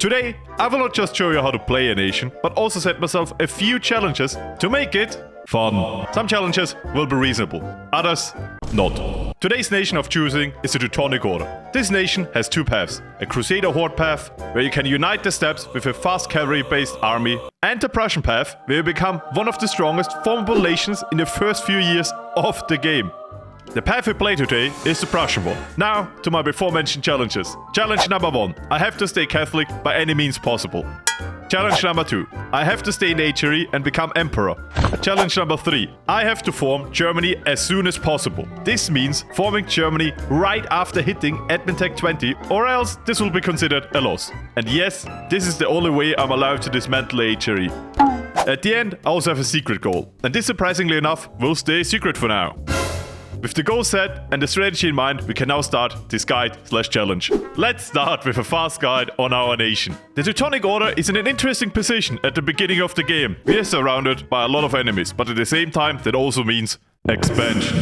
Today, I will not just show you how to play a nation, but also set myself a few challenges to make it fun. Some challenges will be reasonable, others not. Today's nation of choosing is the Teutonic Order. This nation has two paths: a Crusader Horde path, where you can unite the steppes with a fast cavalry-based army, and the Prussian path, where you become one of the strongest formidable nations in the first few years of the game. The path we play today is the Prussian one. Now, to my before mentioned challenges. Challenge number 1. I have to stay Catholic by any means possible. Challenge number 2. I have to stay in HRE and become emperor. Challenge number 3. I have to form Germany as soon as possible. This means forming Germany right after hitting admin tech 20, or else this will be considered a loss. And yes, this is the only way I'm allowed to dismantle HRE. At the end, I also have a secret goal. And this, surprisingly enough, will stay secret for now. With the goal set and the strategy in mind, we can now start this guide/challenge. Let's start with a fast guide on our nation. The Teutonic Order is in an interesting position at the beginning of the game. We are surrounded by a lot of enemies, but at the same time, that also means expansion.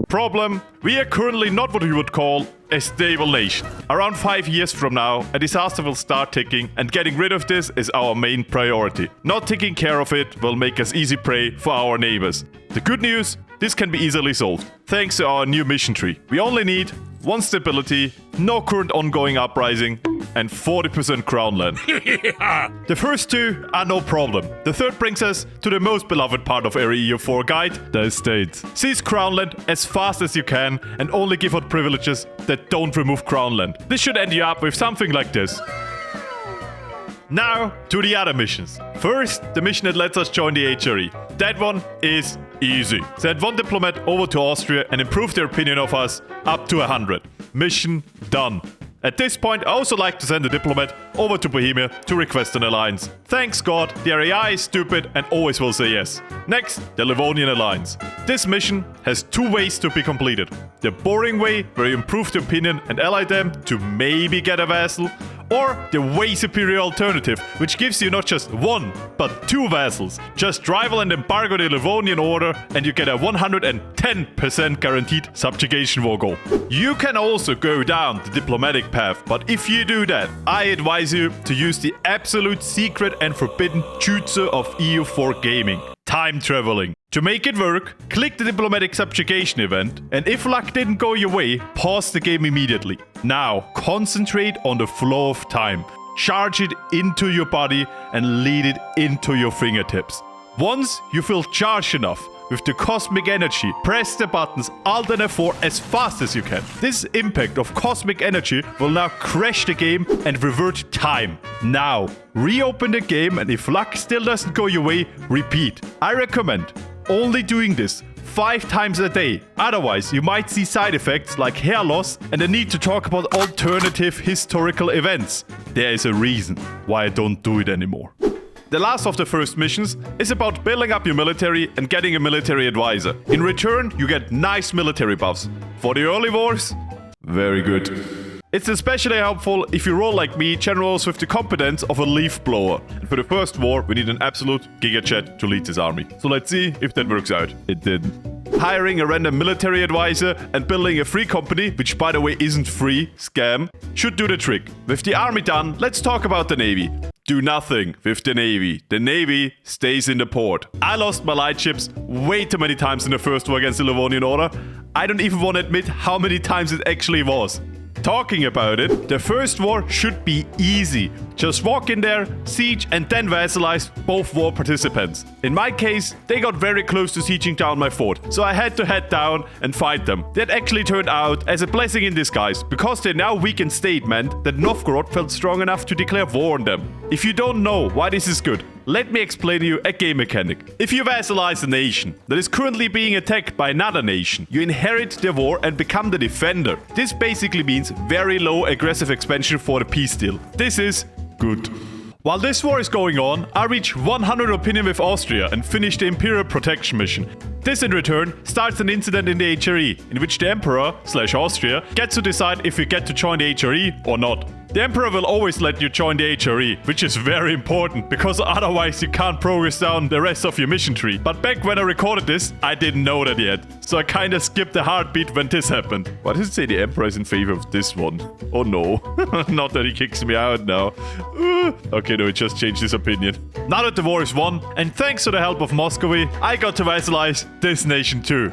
Problem: we are currently not what we would call a stable nation. Around 5 years from now, a disaster will start ticking, and getting rid of this is our main priority. Not taking care of it will make us easy prey for our neighbors. The good news: this can be easily solved, thanks to our new mission tree. We only need 1 stability, no current ongoing uprising, and 40% crown land. The first 2 are no problem. The third brings us to the most beloved part of every EU4 guide, the estates. Seize crown land as fast as you can and only give out privileges that don't remove crown land. This should end you up with something like this. Now, to the other missions. First, the mission that lets us join the HRE. That one is easy. Send 1 diplomat over to Austria and improve their opinion of us up to 100. Mission done. At this point, I also like to send a diplomat over to Bohemia to request an alliance. Thanks God, the AI is stupid and always will say yes. Next, the Livonian alliance. This mission has 2 ways to be completed. The boring way, where you improve the opinion and ally them to maybe get a vassal, or the way superior alternative, which gives you not just 1, but 2 vassals. Just rival and embargo the Livonian Order and you get a 110% guaranteed subjugation war goal. You can also go down the diplomatic path, but if you do that, I advise you to use the absolute secret and forbidden jutsu of EU4 gaming: time traveling. To make it work, click the diplomatic subjugation event, and if luck didn't go your way, pause the game immediately. Now, concentrate on the flow of time. Charge it into your body and lead it into your fingertips. Once you feel charged enough with the cosmic energy, press the buttons Alt and F4 as fast as you can. This impact of cosmic energy will now crash the game and revert time. Now, reopen the game, and if luck still doesn't go your way, repeat. I recommend only doing this 5 times a day. Otherwise, you might see side effects like hair loss and the need to talk about alternative historical events. There is a reason why I don't do it anymore. The last of the first missions is about building up your military and getting a military advisor. In return, you get nice military buffs. For the early wars, very good. It's especially helpful if you roll like me, generals with the competence of a leaf blower. And for the first war, we need an absolute gigajet to lead this army. So let's see if that works out. It didn't. Hiring a random military advisor and building a free company, which by the way isn't free, scam, should do the trick. With the army done, let's talk about the navy. Do nothing with the navy. The navy stays in the port. I lost my lightships way too many times in the first war against the Livonian Order. I don't even want to admit how many times it actually was. Talking about it, the first war should be easy. Just walk in there, siege, and then vassalize both war participants. In my case, they got very close to sieging down my fort, so I had to head down and fight them. That actually turned out as a blessing in disguise, because their now weakened state meant that Novgorod felt strong enough to declare war on them. If you don't know why this is good, let me explain to you a game mechanic. If you vassalize a nation that is currently being attacked by another nation, you inherit their war and become the defender. This basically means very low aggressive expansion for the peace deal. This is good. While this war is going on, I reach 100 opinion with Austria and finish the Imperial Protection mission. This in return starts an incident in the HRE, in which the Emperor/Austria gets to decide if we get to join the HRE or not. The Emperor will always let you join the HRE, which is very important, because otherwise you can't progress down the rest of your mission tree. But back when I recorded this, I didn't know that yet. So I kinda skipped the heartbeat when this happened. Why does it say the Emperor is in favor of this one? Oh no. Not that he kicks me out now. Okay, no, it just changed his opinion. Now that the war is won, and thanks to the help of Muscovy, I got to vassalize this nation too.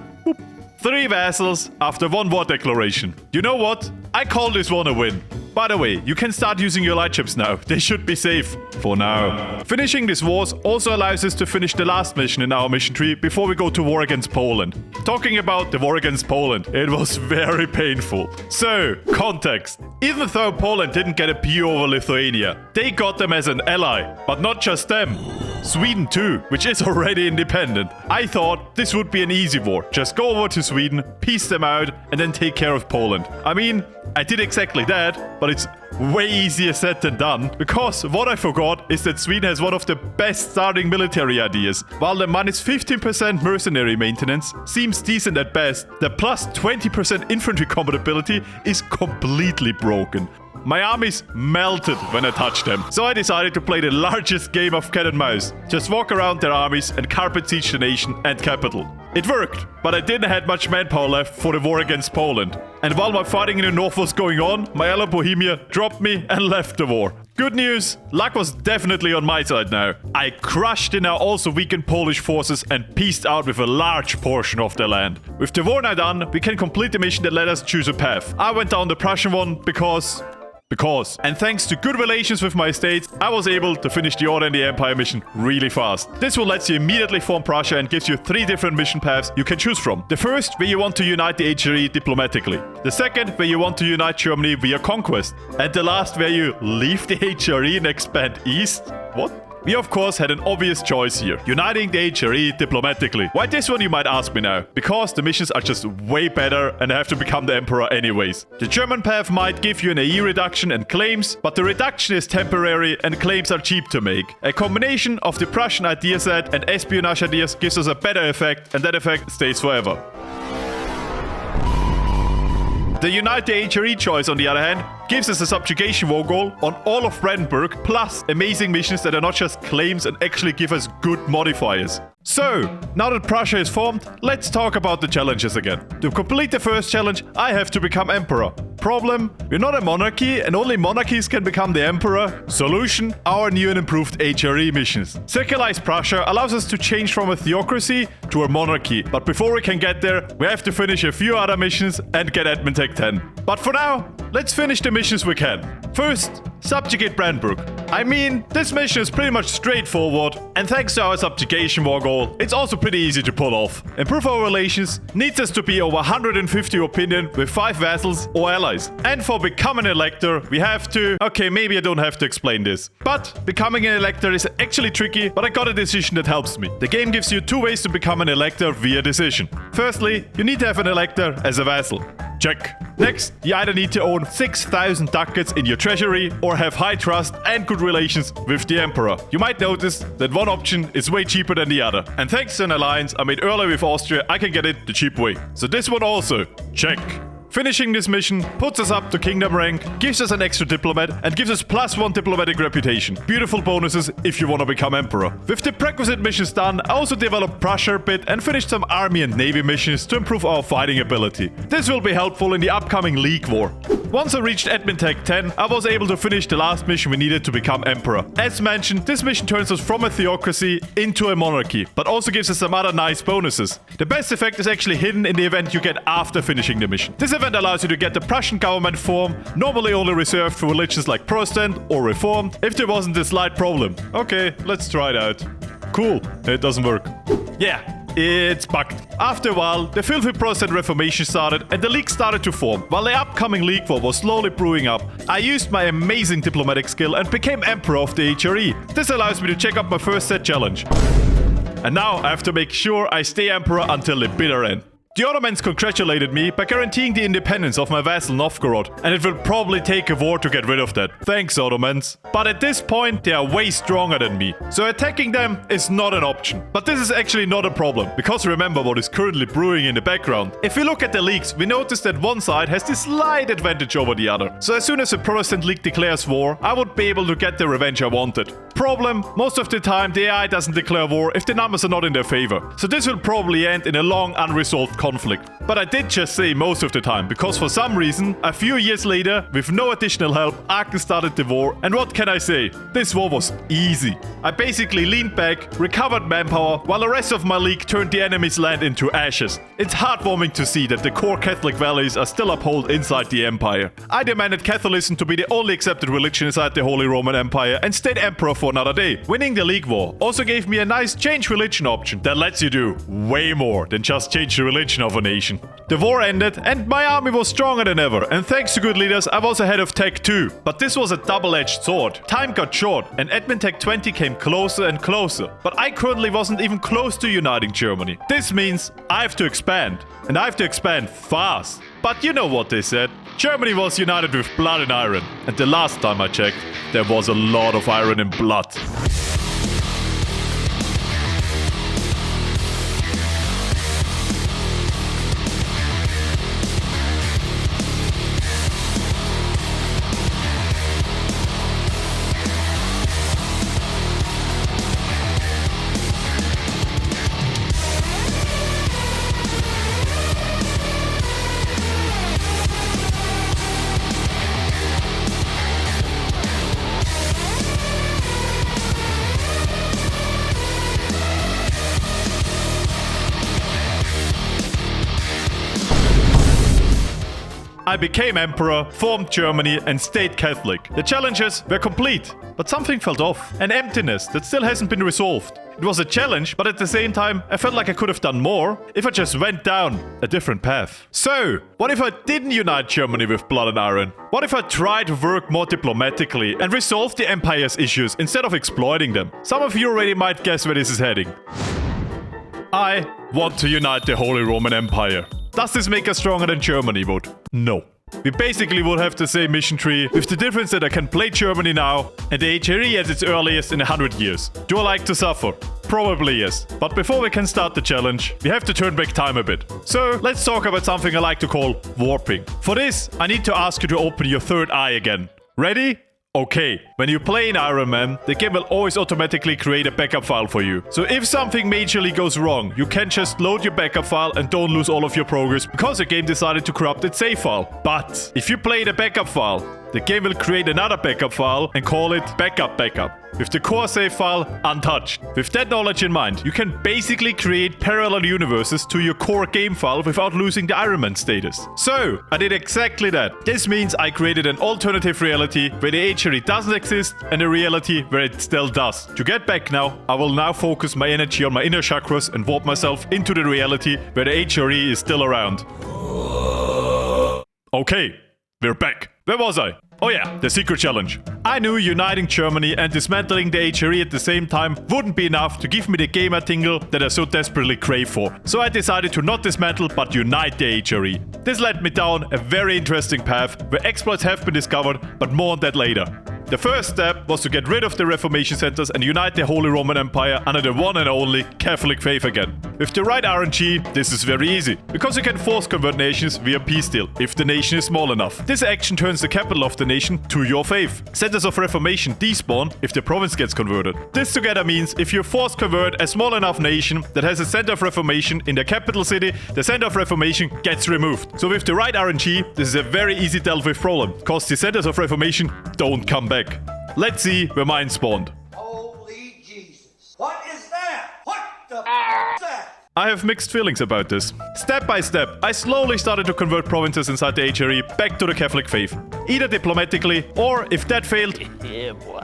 3 vassals after 1 war declaration. You know what? I call this one a win. By the way, you can start using your light ships now. They should be safe. For now. Finishing these wars also allows us to finish the last mission in our mission tree before we go to war against Poland. Talking about the war against Poland, it was very painful. So, context. Even though Poland didn't get a PO over Lithuania, they got them as an ally. But not just them. Sweden too, which is already independent. I thought this would be an easy war. Just go over to Sweden, peace them out, and then take care of Poland. I mean, I did exactly that, but it's way easier said than done, because what I forgot is that Sweden has one of the best starting military ideas. While the minus 15% mercenary maintenance seems decent at best, the plus 20% infantry compatibility is completely broken. My armies melted when I touched them, so I decided to play the largest game of cat and mouse. Just walk around their armies and carpet siege the nation and capital. It worked, but I didn't have much manpower left for the war against Poland. And while my fighting in the north was going on, my ally Bohemia dropped me and left the war. Good news, luck was definitely on my side now. I crushed the now also weakened Polish forces and peaced out with a large portion of their land. With the war now done, we can complete the mission that let us choose a path. I went down the Prussian one because... And thanks to good relations with my estates, I was able to finish the Order and the Empire mission really fast. This will let you immediately form Prussia and gives you 3 different mission paths you can choose from. The first, where you want to unite the HRE diplomatically. The second, where you want to unite Germany via conquest. And the last, where you leave the HRE and expand east. What? We of course had an obvious choice here, uniting the HRE diplomatically. Why this one, you might ask me now? Because the missions are just way better and I have to become the Emperor anyways. The German path might give you an AE reduction and claims, but the reduction is temporary and claims are cheap to make. A combination of the Prussian idea set and espionage ideas gives us a better effect, and that effect stays forever. The Unite the HRE choice, on the other hand, gives us a subjugation war goal on all of Brandenburg, plus amazing missions that are not just claims and actually give us good modifiers. So, now that Prussia is formed, let's talk about the challenges again. To complete the first challenge, I have to become Emperor. Problem? We're not a monarchy and only monarchies can become the Emperor. Solution? Our new and improved HRE missions. Secularized Prussia allows us to change from a theocracy to a monarchy, but before we can get there, we have to finish a few other missions and get Admin Tech 10. But for now, let's finish the missions we can. First, subjugate Brandenburg. I mean, this mission is pretty much straightforward, and thanks to our subjugation war goal, it's also pretty easy to pull off. Improve our relations needs us to be over 150 opinion with 5 vassals or allies. And for becoming an elector, we have to... Okay, maybe I don't have to explain this. But becoming an elector is actually tricky, but I got a decision that helps me. The game gives you 2 ways to become an elector via decision. Firstly, you need to have an elector as a vassal. Check. Next, you either need to own 6,000 ducats in your treasury or have high trust and good relations with the Emperor. You might notice that one option is way cheaper than the other. And thanks to an alliance I made earlier with Austria, I can get it the cheap way. So this one also. Check. Finishing this mission puts us up to kingdom rank, gives us an extra diplomat, and gives us +1 diplomatic reputation. Beautiful bonuses if you want to become emperor. With the prerequisite missions done, I also developed Prussia a bit and finished some army and navy missions to improve our fighting ability. This will be helpful in the upcoming League War. Once I reached Admin Tech 10, I was able to finish the last mission we needed to become emperor. As mentioned, this mission turns us from a theocracy into a monarchy, but also gives us some other nice bonuses. The best effect is actually hidden in the event you get after finishing the mission. This event allows you to get the Prussian government form, normally only reserved for religions like Protestant or Reformed, if there wasn't a slight problem. Okay, let's try it out. Cool, it doesn't work. Yeah, it's bugged. After a while, the filthy Protestant Reformation started and the League started to form. While the upcoming League War was slowly brewing up, I used my amazing diplomatic skill and became Emperor of the HRE. This allows me to check up my first set challenge. And now I have to make sure I stay Emperor until the bitter end. The Ottomans congratulated me by guaranteeing the independence of my vassal Novgorod, and it will probably take a war to get rid of that. Thanks, Ottomans. But at this point, they are way stronger than me, so attacking them is not an option. But this is actually not a problem, because remember what is currently brewing in the background. If we look at the leaks, we notice that one side has this slight advantage over the other. So as soon as a Protestant league declares war, I would be able to get the revenge I wanted. Problem, most of the time the AI doesn't declare war if the numbers are not in their favor. So this will probably end in a long unresolved conflict. But I did just say most of the time, because for some reason, a few years later, with no additional help, Aachen started the war, and what can I say? This war was easy. I basically leaned back, recovered manpower, while the rest of my league turned the enemy's land into ashes. It's heartwarming to see that the core Catholic values are still upheld inside the empire. I demanded Catholicism to be the only accepted religion inside the Holy Roman Empire and stayed emperor for another day. Winning the league war also gave me a nice change religion option that lets you do way more than just change the religion of a nation. The war ended and my army was stronger than ever, and thanks to good leaders I was ahead of Tech 2. But this was a double-edged sword. Time got short and admin Tech 20 came closer and closer, but I currently wasn't even close to uniting Germany. This means I have to expand, and I have to expand fast. But you know what they said. Germany was united with blood and iron, and the last time I checked, there was a lot of iron and blood. I became emperor, formed Germany, and stayed Catholic. The challenges were complete, but something felt off. An emptiness that still hasn't been resolved. It was a challenge, but at the same time, I felt like I could have done more if I just went down a different path. So, what if I didn't unite Germany with blood and iron? What if I tried to work more diplomatically and resolve the empire's issues instead of exploiting them? Some of you already might guess where this is heading. I want to unite the Holy Roman Empire. Does this make us stronger than Germany would? No. We basically would have the same mission tree, with the difference that I can play Germany now and the HRE at its earliest in 100 years. Do I like to suffer? Probably yes. But before we can start the challenge, we have to turn back time a bit. So let's talk about something I like to call warping. For this, I need to ask you to open your third eye again. Ready? Okay, when you play in Iron Man, the game will always automatically create a backup file for you. So if something majorly goes wrong, you can just load your backup file and don't lose all of your progress because the game decided to corrupt its save file. But if you play the backup file, the game will create another backup file and call it backup, with the core save file untouched. With that knowledge in mind, you can basically create parallel universes to your core game file without losing the Iron Man status. So, I did exactly that. This means I created an alternative reality where the HRE doesn't exist and a reality where it still does. To get back now, I will now focus my energy on my inner chakras and warp myself into the reality where the HRE is still around. Okay, we're back. Where was I? Oh yeah, the secret challenge. I knew uniting Germany and dismantling the HRE at the same time wouldn't be enough to give me the gamer tingle that I so desperately crave for. So I decided to not dismantle but unite the HRE. This led me down a very interesting path where exploits have been discovered, but more on that later. The first step was to get rid of the Reformation centers and unite the Holy Roman Empire under the one and only Catholic faith again. With the right RNG, this is very easy, because you can force convert nations via peace deal, if the nation is small enough. This action turns the capital of the nation to your faith. Centers of Reformation despawn if the province gets converted. This together means if you force convert a small enough nation that has a center of Reformation in the capital city, the center of Reformation gets removed. So with the right RNG, this is a very easy dealt with problem, because the centers of Reformation don't come back. Let's see where mine spawned. Holy Jesus. What is that? What the f*** is that? I have mixed feelings about this. Step by step, I slowly started to convert provinces inside the HRE back to the Catholic faith. Either diplomatically, or if that failed, Yeah, boy.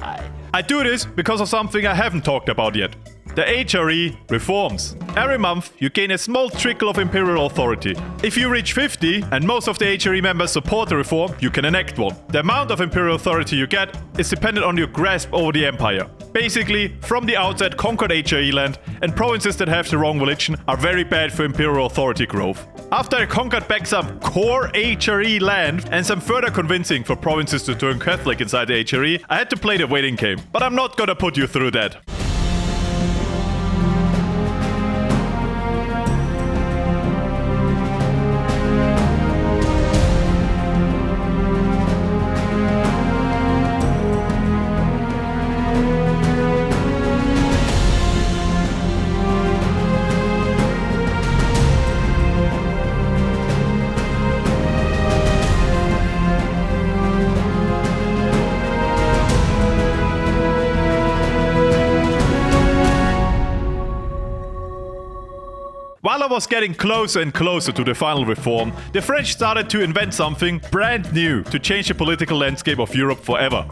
I do this because of something I haven't talked about yet. The HRE reforms. Every month, you gain a small trickle of imperial authority. If you reach 50, and most of the HRE members support the reform, you can enact one. The amount of imperial authority you get is dependent on your grasp over the empire. Basically, from the outset, conquered HRE land and provinces that have the wrong religion are very bad for imperial authority growth. After I conquered back some core HRE land and some further convincing for provinces to turn Catholic inside the HRE, I had to play the waiting game. But I'm not gonna put you through that. While I was getting closer and closer to the final reform, the French started to invent something brand new to change the political landscape of Europe forever.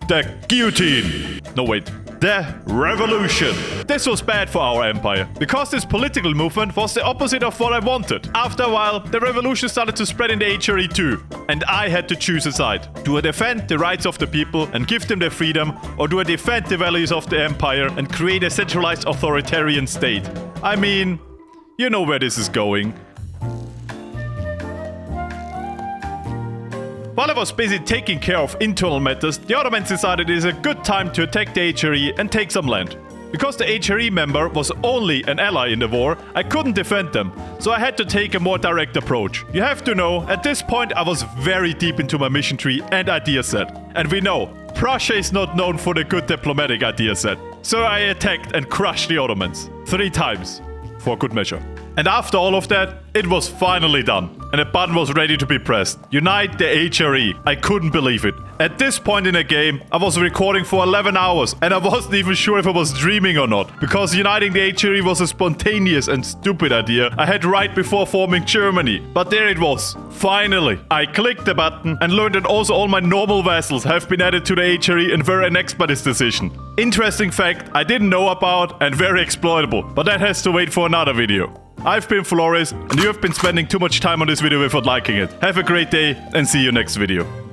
The guillotine. No, wait. The revolution. This was bad for our empire, because this political movement was the opposite of what I wanted. After a while, the revolution started to spread in the HRE too, and I had to choose a side. Do I defend the rights of the people and give them their freedom, or do I defend the values of the empire and create a centralized authoritarian state? I mean, you know where this is going. While I was busy taking care of internal matters, the Ottomans decided it is a good time to attack the HRE and take some land. Because the HRE member was only an ally in the war, I couldn't defend them, so I had to take a more direct approach. You have to know, at this point I was very deep into my mission tree and idea set. And we know, Prussia is not known for the good diplomatic idea set. So I attacked and crushed the Ottomans. 3 times. For good measure. And after all of that, it was finally done. And a button was ready to be pressed. Unite the HRE. I couldn't believe it. At this point in the game, I was recording for 11 hours and I wasn't even sure if I was dreaming or not. Because uniting the HRE was a spontaneous and stupid idea I had right before forming Germany. But there it was. Finally. I clicked the button and learned that also all my normal vassals have been added to the HRE and were annexed by this decision. Interesting fact I didn't know about and very exploitable. But that has to wait for another video. I've been Florius, and you have been spending too much time on this video without liking it. Have a great day, and see you next video.